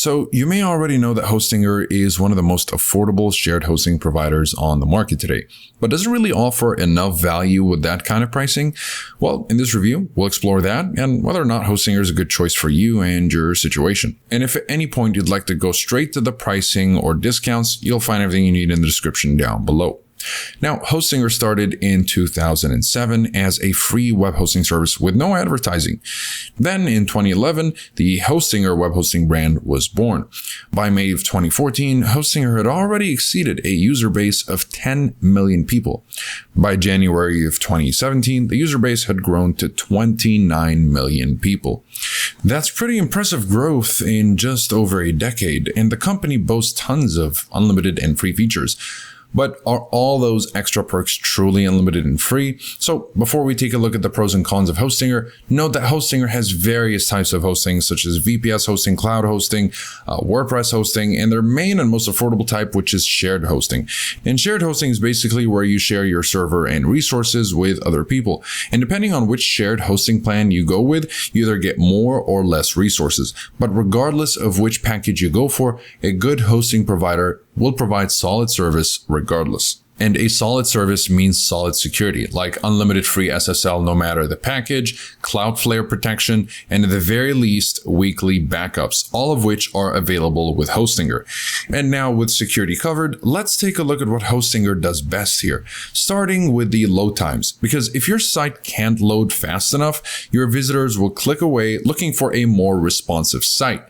So you may already know that Hostinger is one of the most affordable shared hosting providers on the market today, but does it really offer enough value with that kind of pricing? Well, in this review, we'll explore that and whether or not Hostinger is a good choice for you and your situation. And if at any point you'd like to go straight to the pricing or discounts, you'll find everything you need in the description down below. Now, Hostinger started in 2007 as a free web hosting service with no advertising. Then in 2011, the Hostinger web hosting brand was born. By May of 2014, Hostinger had already exceeded a user base of 10 million people. By January of 2017, the user base had grown to 29 million people. That's pretty impressive growth in just over a decade, and the company boasts tons of unlimited and free features. But are all those extra perks truly unlimited and free? So before we take a look at the pros and cons of Hostinger, note that Hostinger has various types of hosting such as VPS hosting, cloud hosting, WordPress hosting, and their main and most affordable type, which is shared hosting. And shared hosting is basically where you share your server and resources with other people. And depending on which shared hosting plan you go with, you either get more or less resources. But regardless of which package you go for, a good hosting provider will provide solid service regardless. And a solid service means solid security, like unlimited free SSL no matter the package, Cloudflare protection, and at the very least, weekly backups, all of which are available with Hostinger. And now with security covered, let's take a look at what Hostinger does best here, starting with the load times. Because if your site can't load fast enough, your visitors will click away looking for a more responsive site.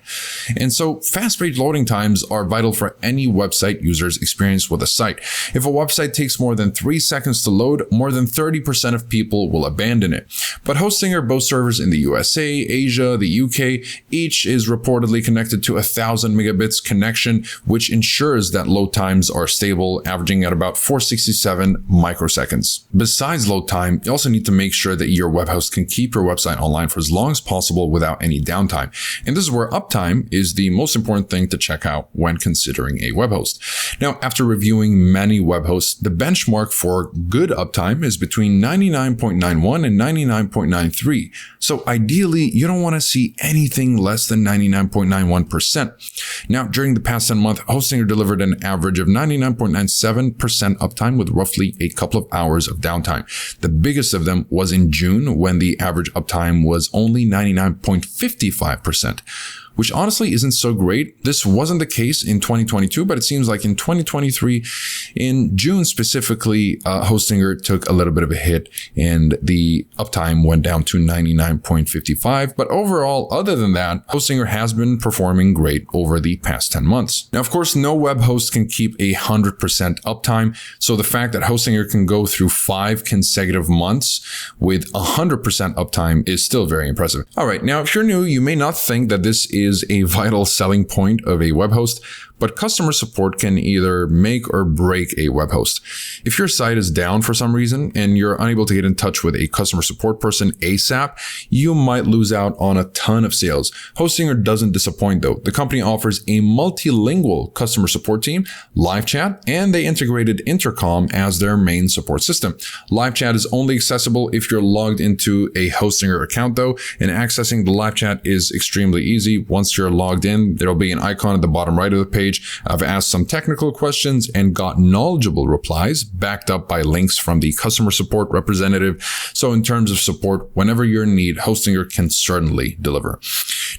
And so fast-paced loading times are vital for any website user's experience with a site. If a website takes more than 3 seconds to load, more than 30% of people will abandon it. But Hostinger boasts servers in the USA, Asia, the UK. Each is reportedly connected to 1,000 megabits connection, which ensures that load times are stable, averaging at about 467 microseconds. Besides load time, you also need to make sure that your web host can keep your website online for as long as possible without any downtime. And this is where uptime is the most important thing to check out when considering a web host. Now, after reviewing many web hosts, the benchmark for good uptime is between 99.91 and 99.93. So ideally, you don't want to see anything less than 99.91%. Now, during the past 10 months, Hostinger delivered an average of 99.97% uptime with roughly a couple of hours of downtime. The biggest of them was in June when the average uptime was only 99.55%. Which honestly isn't so great. This wasn't the case in 2022, but it seems like in 2023, in June specifically, Hostinger took a little bit of a hit and the uptime went down to 99.55. But overall, other than that, Hostinger has been performing great over the past 10 months. Now, of course, no web host can keep 100% uptime. So the fact that Hostinger can go through 5 consecutive months with 100% uptime is still very impressive. All right, now, if you're new, you may not think that this is a vital selling point of a web host, but customer support can either make or break a web host. If your site is down for some reason and you're unable to get in touch with a customer support person ASAP, you might lose out on a ton of sales. Hostinger doesn't disappoint though. The company offers a multilingual customer support team, live chat, and they integrated intercom as their main support system. Live chat is only accessible if you're logged into a Hostinger account though, and accessing the live chat is extremely easy. Once you're logged in, there'll be an icon at the bottom right of the page. I've asked some technical questions and got knowledgeable replies backed up by links from the customer support representative. So in terms of support, whenever you're in need, Hostinger can certainly deliver.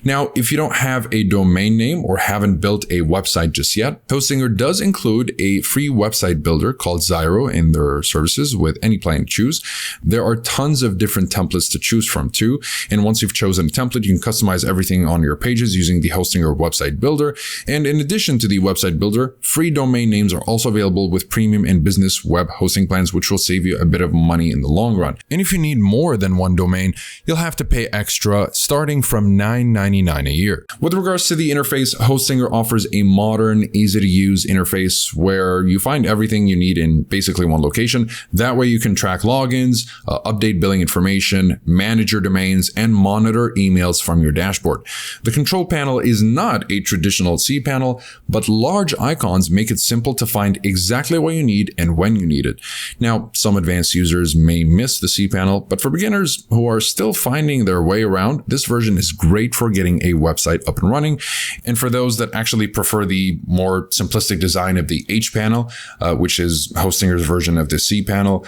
Now, if you don't have a domain name or haven't built a website just yet, Hostinger does include a free website builder called Zyro in their services with any plan you choose. There are tons of different templates to choose from too. And once you've chosen a template, you can customize everything on your pages using the Hostinger website builder. And in addition to the website builder, free domain names are also available with premium and business web hosting plans, which will save you a bit of money in the long run. And if you need more than one domain, you'll have to pay extra starting from $9.99 a year. With regards to the interface, Hostinger offers a modern, easy-to-use interface where you find everything you need in basically one location. That way you can track logins, update billing information, manage your domains, and monitor emails from your dashboard. The control panel is not a traditional cPanel, but large icons make it simple to find exactly what you need and when you need it. Now, some advanced users may miss the cPanel, but for beginners who are still finding their way around, this version is great for getting a website up and running. And for those that actually prefer the more simplistic design of the H-panel, which is Hostinger's version of the cPanel,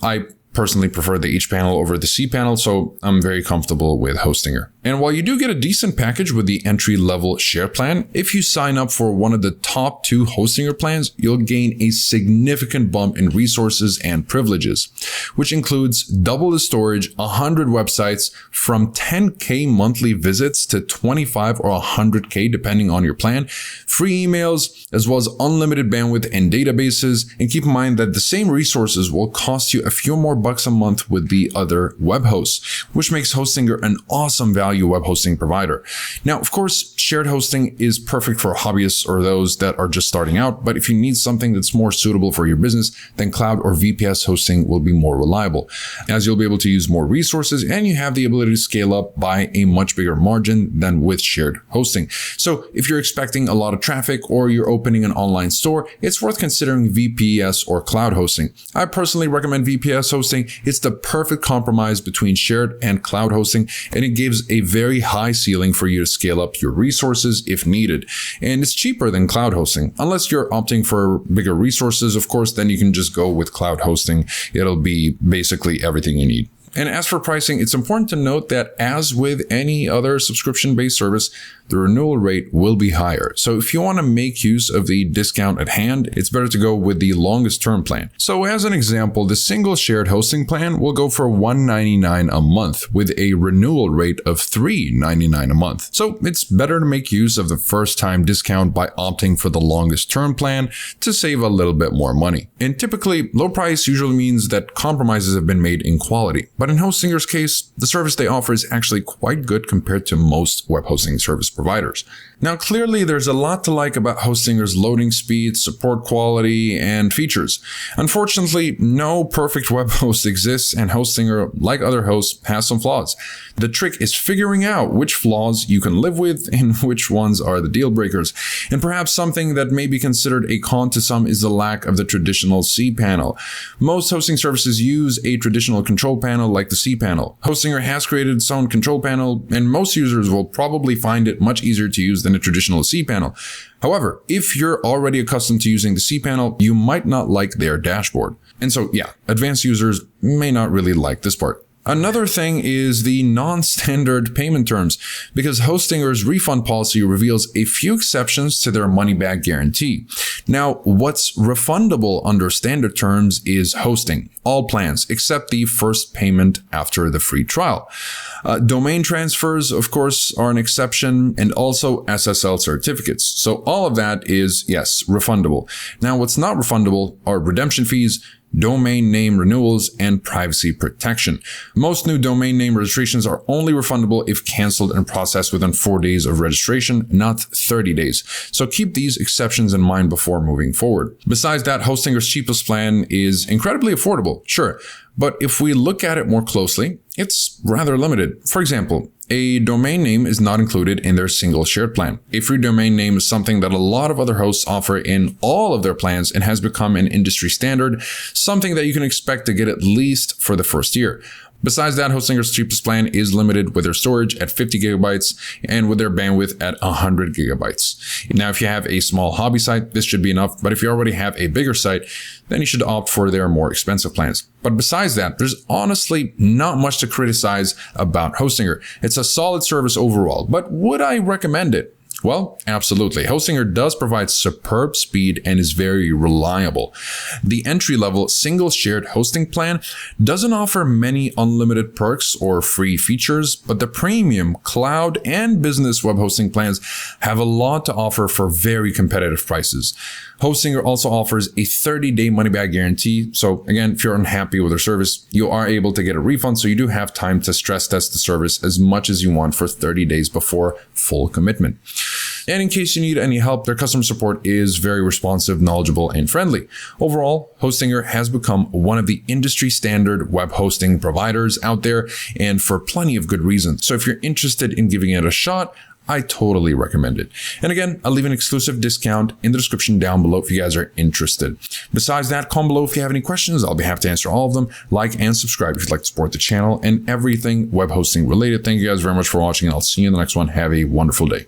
I personally prefer the H-panel over the cPanel, so I'm very comfortable with Hostinger. And while you do get a decent package with the entry-level share plan, if you sign up for one of the top 2 Hostinger plans, you'll gain a significant bump in resources and privileges, which includes double the storage, 100 websites, from 10K monthly visits to 25 or 100K depending on your plan, free emails, as well as unlimited bandwidth and databases. And keep in mind that the same resources will cost you a few more bucks a month with the other web hosts, which makes Hostinger an awesome value web hosting provider. Now, of course, shared hosting is perfect for hobbyists or those that are just starting out, but if you need something that's more suitable for your business, then cloud or VPS hosting will be more reliable, as you'll be able to use more resources and you have the ability to scale up by a much bigger margin than with shared hosting. So if you're expecting a lot of traffic or you're opening an online store, it's worth considering VPS or cloud hosting. I personally recommend VPS hosting. It's the perfect compromise between shared and cloud hosting, and it gives a very high ceiling for you to scale up your resources if needed. And it's cheaper than cloud hosting. Unless you're opting for bigger resources, of course, then you can just go with cloud hosting. It'll be basically everything you need. And as for pricing, it's important to note that as with any other subscription-based service, the renewal rate will be higher. So if you want to make use of the discount at hand, it's better to go with the longest term plan. So as an example, the single shared hosting plan will go for $199 a month with a renewal rate of $399 a month. So it's better to make use of the first time discount by opting for the longest term plan to save a little bit more money. And typically, low price usually means that compromises have been made in quality. But in Hostinger's case, the service they offer is actually quite good compared to most web hosting service providers. Now, clearly, there's a lot to like about Hostinger's loading speed, support quality, and features. Unfortunately, no perfect web host exists, and Hostinger, like other hosts, has some flaws. The trick is figuring out which flaws you can live with and which ones are the deal breakers. And perhaps something that may be considered a con to some is the lack of the traditional cPanel. Most hosting services use a traditional control panel like the cPanel. Hostinger has created its own control panel, and most users will probably find it much easier to use than a traditional cPanel. However, if you're already accustomed to using the cPanel, you might not like their dashboard. And so, yeah, advanced users may not really like this part. Another thing is the non-standard payment terms, because Hostinger's refund policy reveals a few exceptions to their money-back guarantee. Now, what's refundable under standard terms is hosting, all plans, except the first payment after the free trial. Domain transfers, of course, are an exception, and also SSL certificates. So all of that is, yes, refundable. Now, what's not refundable are redemption fees, domain name renewals, and privacy protection. Most new domain name registrations are only refundable if canceled and processed within 4 days of registration, not 30 days. So keep these exceptions in mind before moving forward. Besides that, Hostinger's cheapest plan is incredibly affordable, sure, but if we look at it more closely, it's rather limited. For example, a domain name is not included in their single shared plan. A free domain name is something that a lot of other hosts offer in all of their plans and has become an industry standard, something that you can expect to get at least for the first year. Besides that, Hostinger's cheapest plan is limited with their storage at 50 gigabytes and with their bandwidth at 100 gigabytes. Now, if you have a small hobby site, this should be enough, but if you already have a bigger site, then you should opt for their more expensive plans. But besides that, there's honestly not much to criticize about Hostinger. It's a solid service overall, but would I recommend it? Well, absolutely. Hostinger does provide superb speed and is very reliable. The entry-level single shared hosting plan doesn't offer many unlimited perks or free features, but the premium cloud and business web hosting plans have a lot to offer for very competitive prices. Hostinger also offers a 30-day money-back guarantee. So again, if you're unhappy with their service, you are able to get a refund. So you do have time to stress test the service as much as you want for 30 days before full commitment. And in case you need any help, their customer support is very responsive, knowledgeable, and friendly. Overall, Hostinger has become one of the industry standard web hosting providers out there, and for plenty of good reasons. So if you're interested in giving it a shot, I totally recommend it. And again, I'll leave an exclusive discount in the description down below if you guys are interested. Besides that, comment below if you have any questions. I'll be happy to answer all of them. Like and subscribe if you'd like to support the channel and everything web hosting related. Thank you guys very much for watching, and I'll see you in the next one. Have a wonderful day.